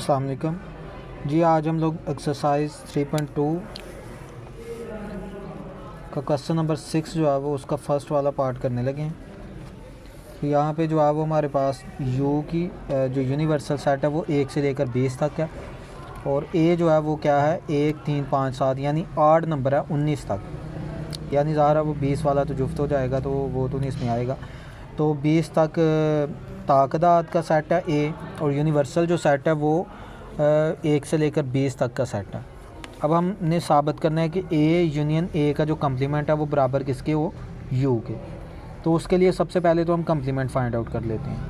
अस्सलाम वालेकुम जी। आज हम लोग एक्सरसाइज 3.2 का क्वेश्चन नंबर 6 जो है वो उसका फर्स्ट वाला पार्ट करने लगे हैं। तो यहाँ पे जो है वो हमारे पास यू की जो यूनिवर्सल सेट है वो 1 से लेकर 20 तक है, और ए जो है वो क्या है 1 3 5 7 यानी 8 नंबर है 19 तक। यानी ज़ाहिर है वो 20 वाला तो जुफ्त हो जाएगा, तो वो तो नहीं इसमें आएगा। तो 20 तक ताकदात का सेट है ए, और यूनिवर्सल जो सेट है वो 1 से लेकर 20 तक का सेट है। अब हमने साबित करना है कि ए यूनियन ए का जो कम्प्लीमेंट है वो बराबर किसके हो, यू के। तो उसके लिए सबसे पहले तो हम कम्प्लीमेंट फाइंड आउट कर लेते हैं।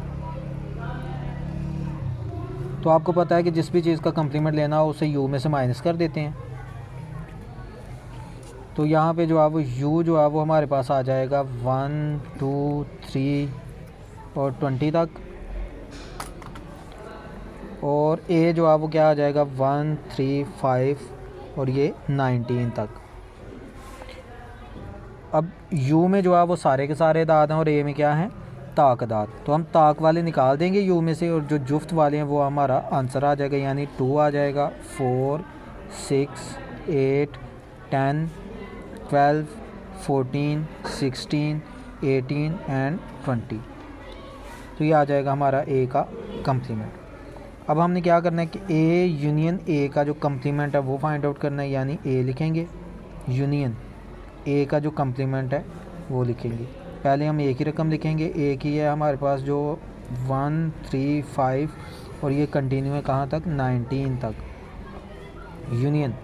तो आपको पता है कि जिस भी चीज़ का कम्प्लीमेंट लेना हो उसे यू में से माइनस कर देते हैं। तो यहाँ पे जो है वो u जो है वो हमारे पास आ जाएगा 1 2 3 और 20 तक, और a जो है वो क्या आ जाएगा 1 3 5 और ये 19 तक। अब u में जो है वो सारे के सारे दाद हैं और a में क्या है ताकदात। तो हम ताक वाले निकाल देंगे u में से, और जो जुफ्त वाले हैं वो हमारा आंसर आ जाएगा, यानी 2 आ जाएगा, 4 6 8 10 12 14 16 18 एंड 20। तो ये आ जाएगा हमारा ए का कम्प्लीमेंट। अब हमने क्या करना है कि ए यूनियन ए का जो कम्प्लीमेंट है वो फाइंड आउट करना है, यानी ए लिखेंगे, यूनियन ए का जो कम्प्लीमेंट है वो लिखेंगे। पहले हम ए की रकम लिखेंगे। ए की है हमारे पास जो 1 3 5 और ये कंटिन्यू है कहाँ तक 19 तक। यूनियन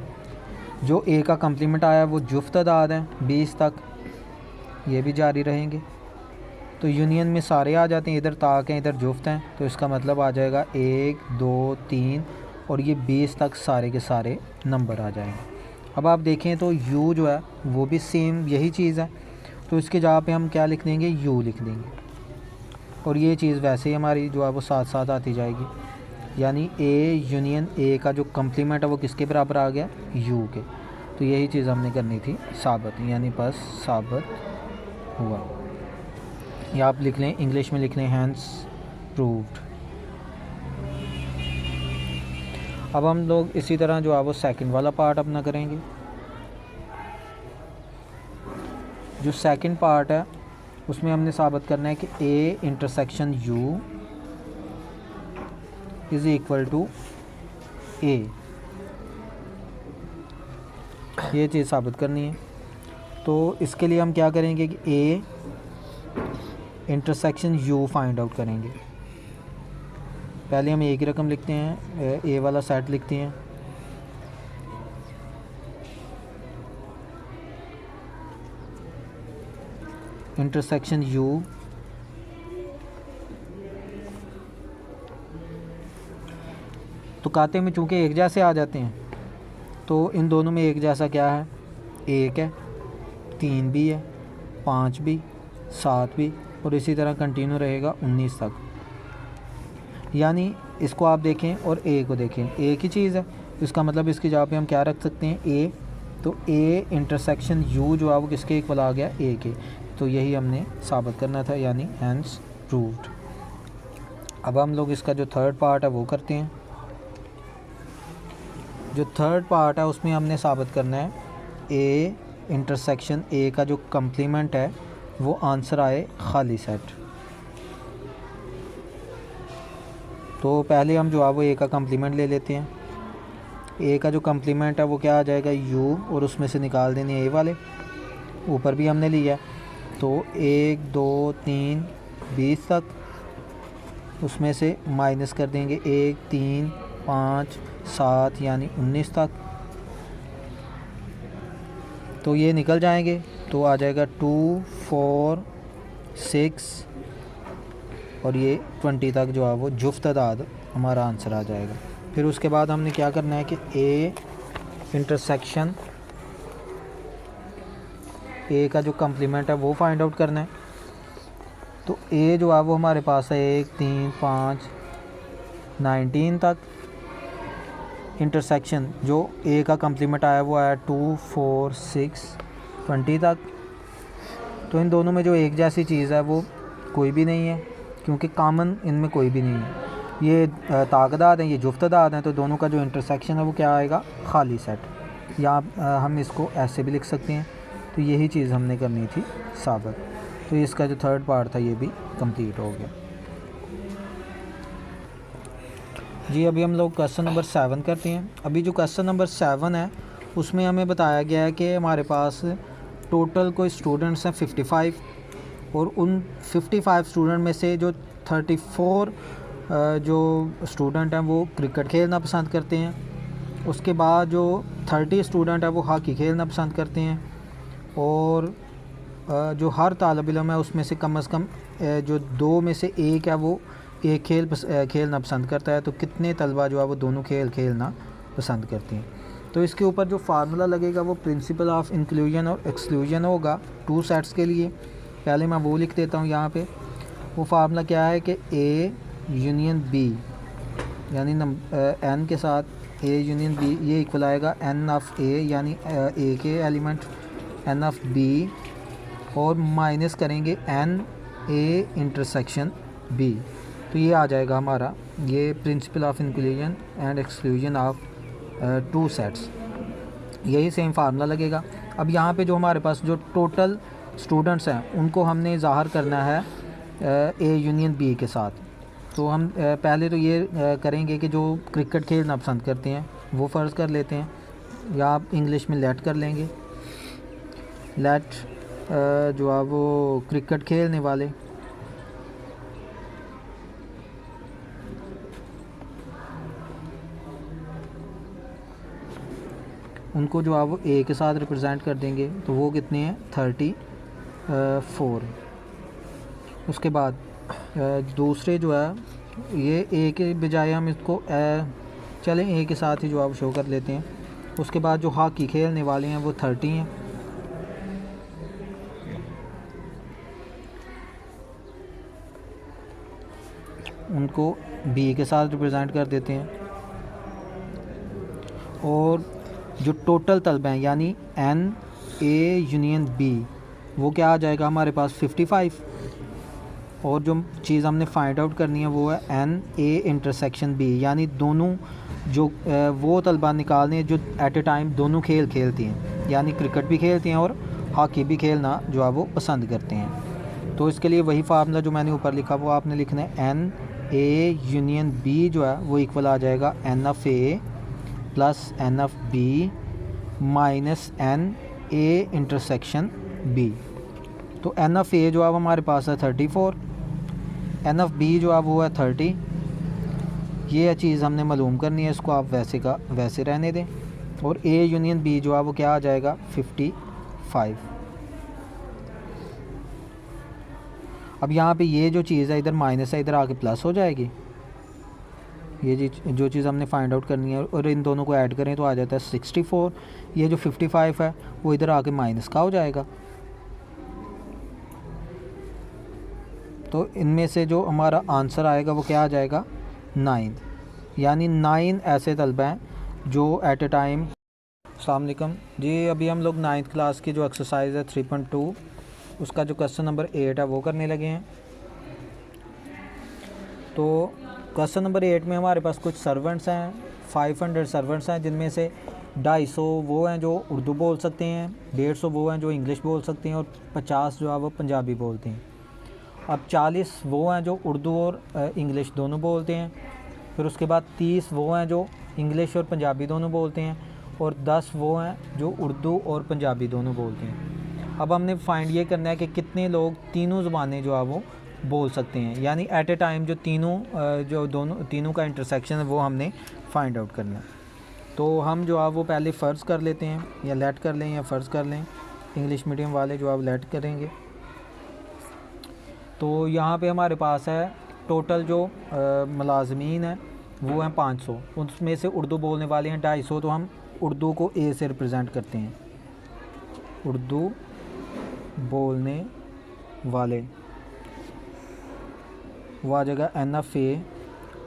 जो ए का कम्प्लीमेंट आया वो जुफ्त अदाद हैं 20 तक, ये भी जारी रहेंगे। तो यूनियन में सारे आ जाते हैं, इधर ताक हैं इधर जुफ्त हैं, तो इसका मतलब आ जाएगा 1 2 3 और ये 20 तक सारे के सारे नंबर आ जाएंगे। अब आप देखें तो यू जो है वो भी सेम यही चीज़ है, तो इसके जगह पे हम क्या लिख देंगे, यू लिख देंगे, और ये चीज़ वैसे ही हमारी जो है वो साथ साथ आती जाएगी। यानी ए यूनियन ए का जो कम्प्लीमेंट है वो किसके बराबर आ गया, यू के। तो यही चीज़ हमने करनी थी साबित, यानी बस साबित हुआ। या आप लिख लें, इंग्लिश में लिख लें हैंस प्रूव्ड। अब हम लोग इसी तरह जो है वो सेकंड वाला पार्ट अपना करेंगे। जो सेकंड पार्ट है उसमें हमने साबित करना है कि A intersection U is equal to A, ये चीज़ साबित करनी है। तो इसके लिए हम क्या करेंगे कि A intersection you find out करेंगे। पहले हम ए की रकम लिखते हैं, ए वाला सेट लिखते हैं। इंटरसेक्शन यू तो काते में चूँकि एक जैसे आ जाते हैं, तो इन दोनों में एक जैसा क्या है, 1 है, 3 भी है, 5 भी, 7 भी, और इसी तरह कंटिन्यू रहेगा 19 तक। यानी इसको आप देखें और ए को देखें, एक ही चीज़ है, तो इसका मतलब इसकी जगह पे हम क्या रख सकते हैं, ए। तो ए इंटरसेक्शन यू जो है वो किसके इक्वल आ गया, ए के। तो यही हमने साबित करना था, यानी हैंस प्रूव्ड। अब हम लोग इसका जो थर्ड पार्ट है वो करते हैं। जो थर्ड पार्ट है उसमें हमने साबित करना है ए इंटरसेक्शन ए का जो कम्प्लीमेंट है वो आंसर आए खाली सेट। तो पहले हम जो है वो ए का कम्प्लीमेंट ले लेते हैं। ए का जो कम्प्लीमेंट है वो क्या आ जाएगा, यू, और उसमें से निकाल देने ए वाले, ऊपर भी हमने लिया। तो 1 2 3 20 तक, उसमें से माइनस कर देंगे 1 3 5 7 यानी 19 तक। तो ये निकल जाएंगे, तो आ जाएगा 2 4 6 और ये 20 तक जो है वो जुफ्त अदाद हमारा आंसर आ जाएगा। फिर उसके बाद हमने क्या करना है कि ए इंटरसेक्शन ए का जो कम्प्लीमेंट है वो फाइंड आउट करना है। तो ए जो है वो हमारे पास है 1 3 5 19 तक। इंटरसेक्शन जो ए का कम्प्लीमेंट आया वो आया 2 4 6 20 तक। तो इन दोनों में जो एक जैसी चीज़ है वो कोई भी नहीं है, क्योंकि कॉमन इनमें कोई भी नहीं है। ये ताकदाद हैं, ये जुफ्तदाद हैं, तो दोनों का जो इंटरसेक्शन है वो क्या आएगा, खाली सेट। या हम इसको ऐसे भी लिख सकते हैं। तो यही चीज़ हमने करनी थी साबित। तो इसका जो थर्ड पार्ट था ये भी कंप्लीट हो गया जी। अभी हम लोग क्वेश्चन नंबर 7 करते हैं। अभी जो क्वेश्चन नंबर 7 है उसमें हमें बताया गया है कि हमारे पास टोटल कोई स्टूडेंट्स हैं 55, और उन 55 स्टूडेंट में से जो 34 जो स्टूडेंट हैं वो क्रिकेट खेलना पसंद करते हैं। उसके बाद जो 30 स्टूडेंट हैं वो हॉकी खेलना पसंद करते हैं, और जो हर तालिब इल्म है उसमें से कम जो 2 में से एक है वो एक खेलना पसंद करता है। तो कितने तलबा जो है वो दोनों खेल खेलना पसंद करते हैं। तो इसके ऊपर जो फार्मूला लगेगा वो प्रिंसिपल ऑफ इंक्लूजन और एक्सक्लूजन होगा 2 सेट्स के लिए। पहले मैं वो लिख देता हूँ यहाँ पे। वो फार्मूला क्या है कि ए यूनियन बी, यानी एन के साथ ए यूनियन बी, ये इक्वल आएगा एन ऑफ ए, यानी ए के एलिमेंट एन ऑफ बी, और माइनस करेंगे एन ए इंटरसेक्शन बी। तो ये आ जाएगा हमारा ये principle of inclusion and exclusion of 2 sets. यही सेम फार्मूला लगेगा। अब यहाँ पे जो हमारे पास जो टोटल स्टूडेंट्स हैं उनको हमने ज़ाहिर करना है ए यूनियन बी के साथ। तो हम पहले तो ये करेंगे कि जो क्रिकेट खेलना पसंद करते हैं वो फ़र्ज़ कर लेते हैं, या आप इंग्लिश में लेट कर लेंगे। लेट जो है वो क्रिकेट खेलने वाले उनको जो है वो ए के साथ रिप्रेजेंट कर देंगे। तो वो कितने हैं 34। उसके बाद दूसरे जो है ये ए के बजाय हम इसको चलें ए के साथ ही जो आप शो कर लेते हैं। उसके बाद जो हॉकी खेलने वाले हैं वो 30 हैं। उनको बी के साथ रिप्रेजेंट कर देते हैं। और जो टोटल तलबे हैं यानी एन ए यूनियन बी वो क्या आ जाएगा हमारे पास 55। और जो चीज़ हमने फाइंड आउट करनी है वो है एन ए इंटरसेक्शन बी, यानी दोनों जो वो तलबा निकालने जो एट ए टाइम दोनों खेल खेलती हैं, यानी क्रिकेट भी खेलती हैं और हॉकी भी खेलना जो है वो पसंद करते हैं। तो इसके लिए वही फार्मूला जो मैंने ऊपर लिखा वो आपने लिखना है। एन ए यूनियन बी जो है वो इक्वल आ जाएगा N of A plus N of B minus N A intersection B. तो एन ऑफ ए जो है हमारे पास है 34, एन ऑफ बी जो है वो है 30। ये चीज़ हमने मालूम करनी है, इसको आप वैसे का वैसे रहने दें। और ए यूनियन बी जो है वो क्या आ जाएगा 55। अब यहाँ पे ये जो चीज़ है इधर माइनस है, इधर आके प्लस हो जाएगी। ये जो चीज़ हमने फाइंड आउट करनी है और इन दोनों को ऐड करें तो आ जाता है 64। ये जो 55 है वो इधर आके माइनस का हो जाएगा। तो इनमें से जो हमारा आंसर आएगा वो क्या आ जाएगा 9, यानी 9 ऐसे तलबा हैं जो एट ए टाइम। अस्सलाम वालेकुम जी। अभी हम लोग 9th क्लास की जो एक्सरसाइज है 3.2 उसका जो क्वेश्चन नंबर 8 है वो करने लगे हैं। तो क्वेश्चन नंबर 8 में हमारे पास कुछ सर्वेंट्स हैं, 500 सर्वेंट्स हैं, जिनमें से 250 वो हैं जो उर्दू बोल सकते हैं, 150 वो हैं जो इंग्लिश बोल सकते हैं, और 50 जो है वो पंजाबी बोलते हैं। अब 40 वो हैं जो उर्दू और इंग्लिश दोनों बोलते हैं। फिर उसके बाद 30 वो हैं जो इंग्लिश और पंजाबी दोनों बोलते हैं, और 10 वो हैं जो उर्दू और पंजाबी दोनों बोलते हैं। अब हमने फाइंड ये करना है कि कितने लोग तीनों ज़बानें जो है वो बोल सकते हैं, यानी एट ए टाइम जो तीनों का इंटरसेक्शन है वो हमने फाइंड आउट करना है। तो हम जो है वो पहले फ़र्ज़ कर लेते हैं, या लेट कर लें या फ़र्ज़ कर लें। इंग्लिश मीडियम वाले जो आप लेट करेंगे। तो यहाँ पे हमारे पास है टोटल जो मुलाज़मीन हैं वो हैं 500, उसमें से उर्दू बोलने वाले हैं 250। तो हम उर्दू को ए से रिप्रेजेंट करते हैं, उर्दू बोलने वाले वो आ जाएगा एन ऑफ ए,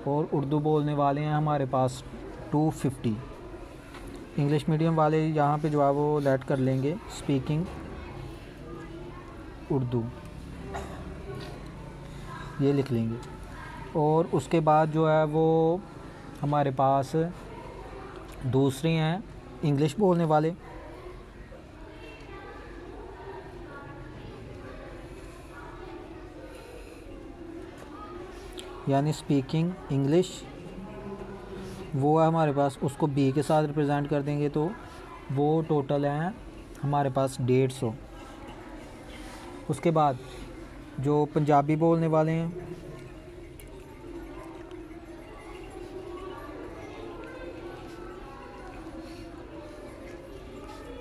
और उर्दू बोलने वाले हैं हमारे पास 250। इंग्लिश मीडियम वाले यहाँ पे जो है वो लेट कर लेंगे स्पीकिंग उर्दू, ये लिख लेंगे। और उसके बाद जो है वो हमारे पास दूसरे हैं इंग्लिश बोलने वाले, यानी स्पीकिंग इंग्लिश, वो है हमारे पास, उसको बी के साथ रिप्रेजेंट कर देंगे तो वो टोटल हैं हमारे पास 150। उसके बाद जो पंजाबी बोलने वाले हैं,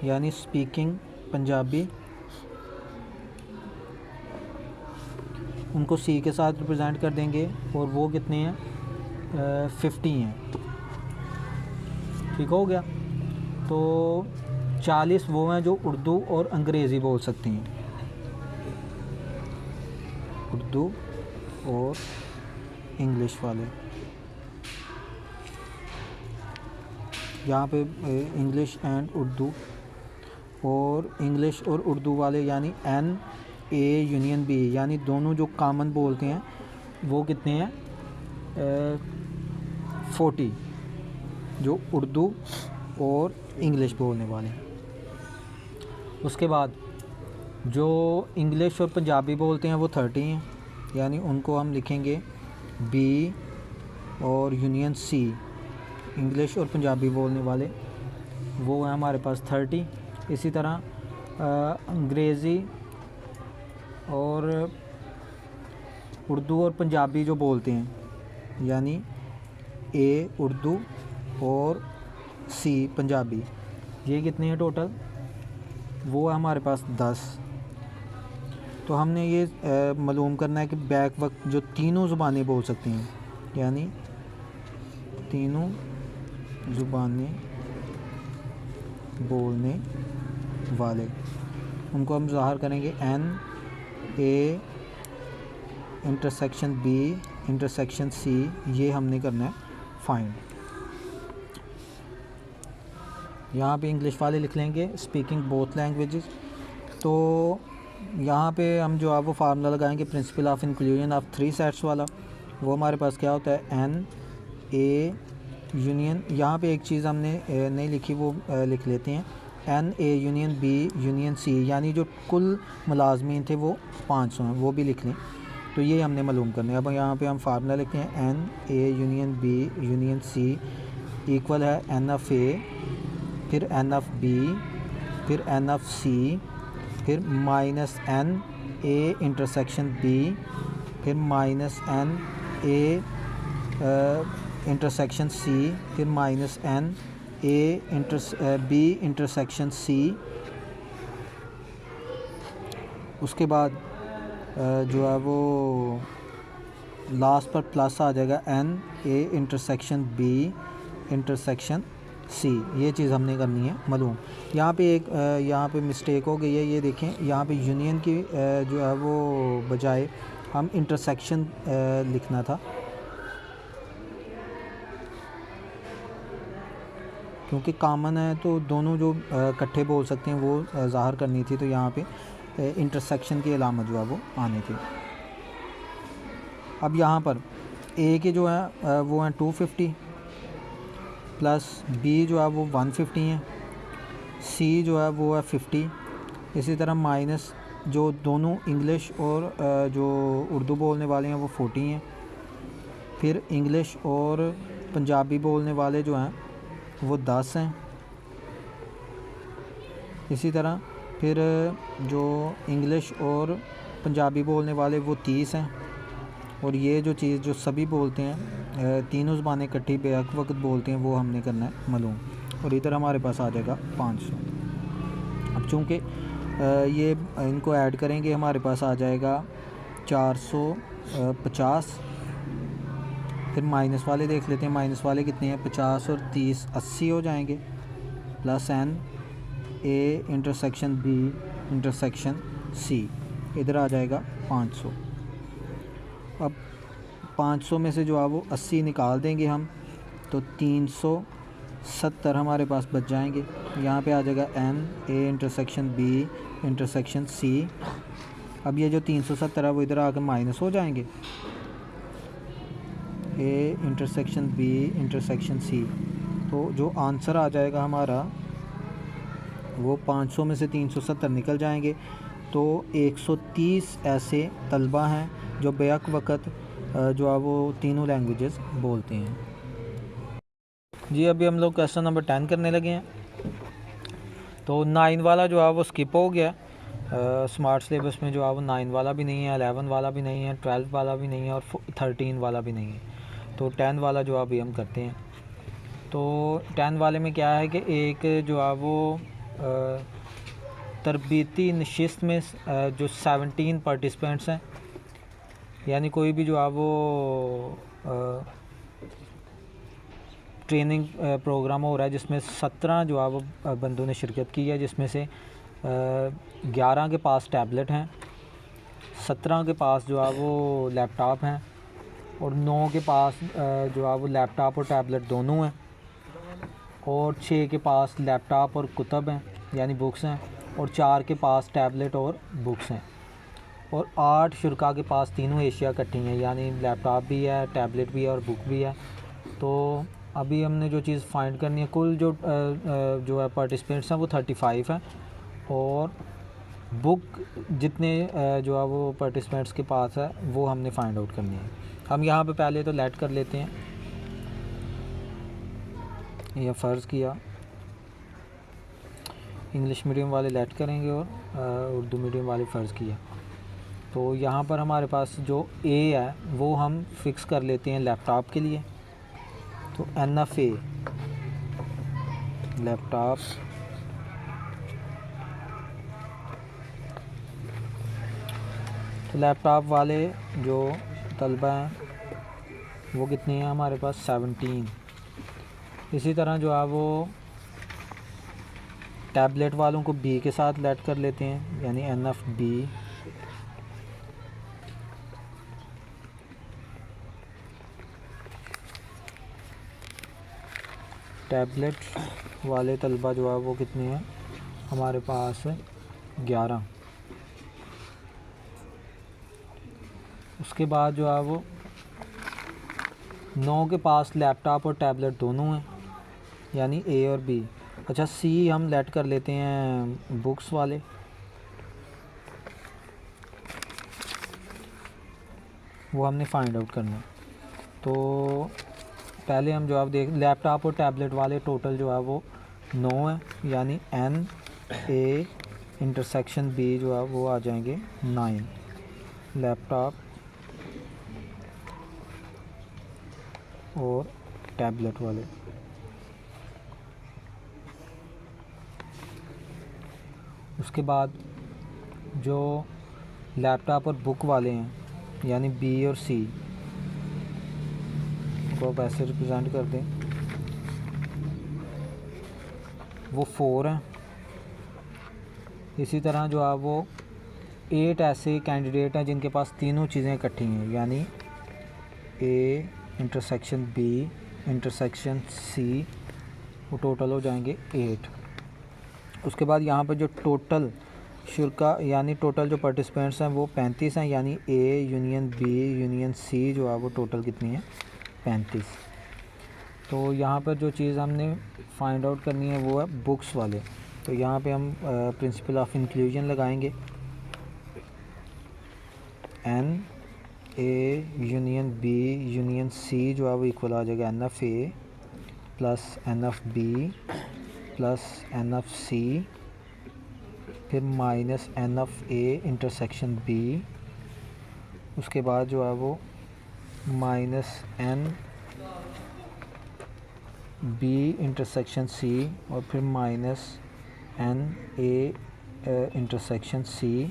यानी स्पीकिंग पंजाबी, उनको सी के साथ रिप्रेजेंट कर देंगे और वो कितने हैं, 50 हैं। ठीक हो गया। तो 40 वो हैं जो उर्दू और अंग्रेज़ी बोल सकती हैं, उर्दू और इंग्लिश वाले। यहाँ पे इंग्लिश एंड उर्दू, और इंग्लिश और उर्दू वाले यानी एन ए यूनियन बी, यानी दोनों जो कॉमन बोलते हैं वो कितने हैं, 40 जो उर्दू और इंग्लिश बोलने वाले हैं। उसके बाद जो इंग्लिश और पंजाबी बोलते हैं वो 30 हैं, यानी उनको हम लिखेंगे बी और यूनियन सी। इंग्लिश और पंजाबी बोलने वाले वो हैं हमारे पास 30। इसी तरह अंग्रेज़ी और उर्दू और पंजाबी जो बोलते हैं, यानी ए उर्दू और सी पंजाबी, ये कितने हैं टोटल, वो है हमारे पास 10। तो हमने ये मालूम करना है कि बैक वक्त जो तीनों ज़ुबानें बोल सकती हैं, यानी तीनों ज़ुबानें बोलने वाले, उनको हम ज़ाहिर करेंगे N A intersection B intersection C. ये हमने करना है फाइंड। यहाँ पे इंग्लिश वाले लिख लेंगे स्पीकिंग बोथ लैंग्वेजेस। तो यहाँ पे हम जो है वो फार्मूला लगाएंगे principle of inclusion of 3 sets वाला। वो हमारे पास क्या होता है, एन ए यूनियन, यहाँ पे एक चीज़ हमने नहीं लिखी वो लिख लेते हैं, N A union B union C, यानी जो कुल मुलाजमीन थे वो 500 हैं, वो भी लिख लें। तो ये हमने मालूम करना है। अब यहाँ पे हम फार्मूला लिखते हैं N A union B union C equal है एन ऑफ ए, फिर एन ऑफ बी, फिर एन ऑफ सी, फिर minus N A intersection B, फिर minus N A intersection C, फिर minus N A B intersection C. उसके बाद जो है वो लास्ट पर प्लस आ जाएगा N A intersection B intersection C. ये चीज़ हमने करनी है मालूम। यहाँ पे एक यहाँ पे मिस्टेक हो गई है, ये देखें, यहाँ पे यूनियन की जो है वो बजाय हम इंटरसेक्शन लिखना था, क्योंकि कॉमन है तो दोनों जो इकट्ठे बोल सकते हैं वो ज़ाहिर करनी थी। तो यहाँ पे इंटरसेक्शन की अलामत जो है वो आनी थी। अब यहाँ पर ए के जो है वो हैं 250 प्लस बी जो है वो 150 हैं, सी जो है वो है 50। इसी तरह माइनस जो दोनों इंग्लिश और जो उर्दू बोलने वाले हैं वो 40 हैं। फिर इंग्लिश और पंजाबी बोलने वाले जो हैं वो 10 हैं। इसी तरह फिर जो इंग्लिश और पंजाबी बोलने वाले वो 30 हैं। और ये जो चीज़ जो सभी बोलते हैं तीनों ज़बानें इकट्ठी बेहक वक्त बोलते हैं वो हमने करना है मालूम। और इधर हमारे पास आ जाएगा 500। अब चूँकि ये इनको ऐड करेंगे हमारे पास आ जाएगा 450। फिर माइनस वाले देख लेते हैं, माइनस वाले कितने हैं, 50 और 30 80 हो जाएंगे, plus N A intersection B intersection C, इधर आ जाएगा 500। अब 500 में से जो है वो 80 निकाल देंगे हम, तो 370 हमारे पास बच जाएंगे। यहाँ पे आ जाएगा N A intersection B intersection C. अब ये जो 370 है वो इधर आकर माइनस हो जाएंगे, A intersection B intersection C. तो जो आंसर आ जाएगा हमारा वो 500 में से 370 निकल जाएंगे। तो 130 ऐसे तलबा हैं जो बेक वक़्त जो है वो तीनों लैंग्वेजेस बोलते हैं। जी अभी हम लोग क्वेश्चन नंबर 10 करने लगे हैं। तो 9 वाला जो है वो स्किप हो गया। स्मार्ट सिलेबस में जो है वो 9 वाला भी नहीं है, 11 वाला भी नहीं है, 12 वाला भी नहीं है और 13 वाला भी नहीं है। तो 10 वाला जो अभी हम करते हैं। तो 10 वाले में क्या है कि एक जो है वो तरबीती नशिस्त में जो 17 पार्टिसिपेंट्स हैं, यानी कोई भी जो है वो ट्रेनिंग प्रोग्राम हो रहा है जिसमें 17 जो है वो बंदों ने शिरकत की है, जिसमें से 11 के पास टैबलेट हैं, 17 के पास जो है वो लैपटॉप हैं और 9 के पास जो है वो लैपटॉप और टैबलेट दोनों हैं और 6 के पास लैपटॉप और कुतब हैं यानी बुक्स हैं और 4 के पास टैबलेट और बुक्स हैं और 8 शुरका के पास तीनों एशिया इकट्ठी हैं यानी लैपटॉप भी है, टैबलेट भी है और बुक भी है। तो अभी हमने जो चीज़ फाइंड करनी है, कुल जो है पार्टिसिपेंट्स हैं वो 35 हैं और बुक जितने जो है वो पार्टिसिपेंट्स के पास है वो हमने फाइंड आउट करनी है। हम यहाँ पे पहले तो लेट कर लेते हैं, यह फ़र्ज़ किया इंग्लिश मीडियम वाले लेट करेंगे और उर्दू मीडियम वाले फ़र्ज़ किया। तो यहाँ पर हमारे पास जो ए है वो हम फिक्स कर लेते हैं लैपटॉप के लिए। तो NFA लैपटॉप, तो लैपटॉप वाले जो तलबा हैं वो कितने हैं हमारे पास 17। इसी तरह जो है वो टैबलेट वालों को B के साथ लेट कर लेते हैं यानी NFB। टैबलेट वाले तलबा जो है वो कितने हैं हमारे पास 11। उसके बाद जो है वो 9 के पास लैपटॉप और टैबलेट दोनों हैं यानी A और B। अच्छा C हम लेट कर लेते हैं बुक्स वाले। वो हमने फाइंड आउट करना है। तो पहले हम जो है देख लैपटॉप और टैबलेट वाले टोटल जो है वो 9 है यानी NA इंटरसेक्शन B जो है वो आ जाएंगे 9 लैपटॉप और टैबलेट वाले। उसके बाद जो लैपटॉप और बुक वाले हैं यानी B और C को आप ऐसे रिप्रेजेंट कर दें, वो 4 हैं। इसी तरह जो है वो 8 ऐसे कैंडिडेट हैं जिनके पास तीनों चीज़ें इकट्ठी हैं यानी A intersection B intersection C, वो टोटल हो जाएंगे 8। उसके बाद यहाँ पर जो टोटल शुल्का यानी टोटल जो पार्टिसिपेंट्स हैं वो 35 हैं यानी A union B union C जो है वो टोटल कितनी है 35। तो यहाँ पर जो चीज़ हमने फाइंड आउट करनी है वो है बुक्स वाले। तो यहाँ पे हम प्रिंसिपल ऑफ इंक्लूजन लगाएंगे, NA union B union C जो है वो इक्वल आ जाएगा NFA plus NFB plus NFC फिर माइनस NFA इंटरसेक्शन B। उसके बाद जो है वो माइनस NB इंटरसेक्शन C और फिर माइनस NA इंटरसेक्शन C।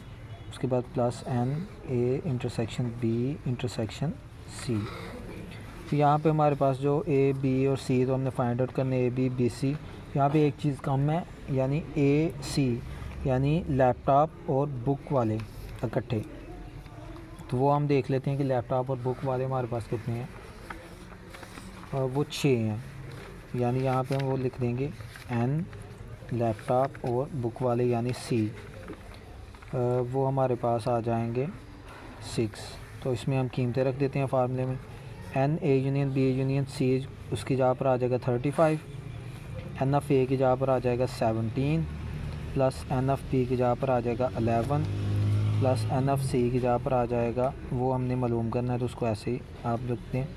उसके बाद plus NA intersection B intersection C। तो यहाँ पे हमारे पास जो A B और C तो हमने फाइंड आउट करने A B B C। यहाँ पे एक चीज़ कम है यानी A C यानी लैपटॉप और बुक वाले इकट्ठे। तो वो हम देख लेते हैं कि लैपटॉप और बुक वाले हमारे पास कितने हैं और वो 6 हैं यानी यहाँ पे हम वो लिख देंगे N लैपटॉप और बुक वाले यानी C, वो हमारे पास आ जाएंगे 6। तो इसमें हम कीमतें रख देते हैं फार्मूले में। N A union B union C उसकी जगह पर आ जाएगा 35, एन ऑफ ए की जगह पर आ जाएगा 17 प्लस एन ऑफ बी की जगह पर आ जाएगा 11 प्लस एन ऑफ सी की जगह पर आ जाएगा, वो हमने मालूम करना है तो उसको ऐसे ही आप लिखते हैं,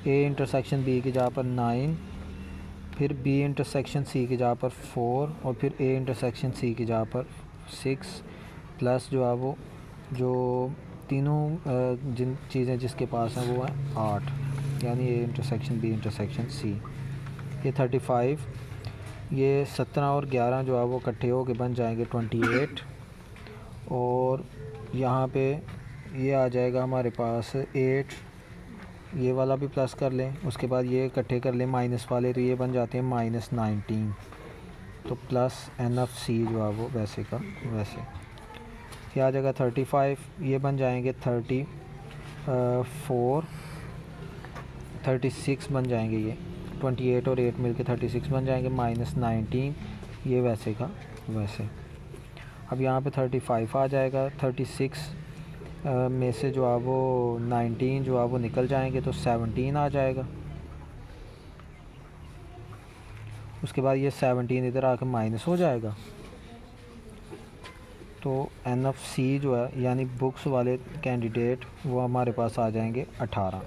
ए इंटरसेक्शन बी की जगह पर 9, फिर बी इंटरसेक्शन सी की जगह पर 4 और फिर ए इंटरसेक्शन सी की जगह पर 6 प्लस जो है वो जो तीनों जिन चीज़ें जिसके पास हैं वो हैं 8, यानी A intersection B intersection C. ये 35, ये 17 और 11 जो है वो इकट्ठे हो के बन जाएंगे 28, और यहाँ पे ये आ जाएगा हमारे पास 8, ये वाला भी प्लस कर लें, उसके बाद ये इकट्ठे कर लें माइनस वाले, तो ये बन जाते हैं -19, तो प्लस एन ऑफ सी जो है वो वैसे का वैसे। ये आ जाएगा 35, ये बन जाएंगे 34, 36 बन जाएंगे, ये 28 और 8 मिलके 36 बन जाएंगे, -19 ये वैसे का वैसे। अब यहाँ पे 35 आ जाएगा, 36 में से जो है वो 19 जो है वो निकल जाएंगे तो 17 आ जाएगा। उसके बाद ये 17 इधर आके माइनस हो जाएगा, तो एन ऑफ सी जो है यानी बुक्स वाले कैंडिडेट वो हमारे पास आ जाएंगे 18,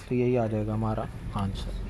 तो यही आ जाएगा हमारा आंसर।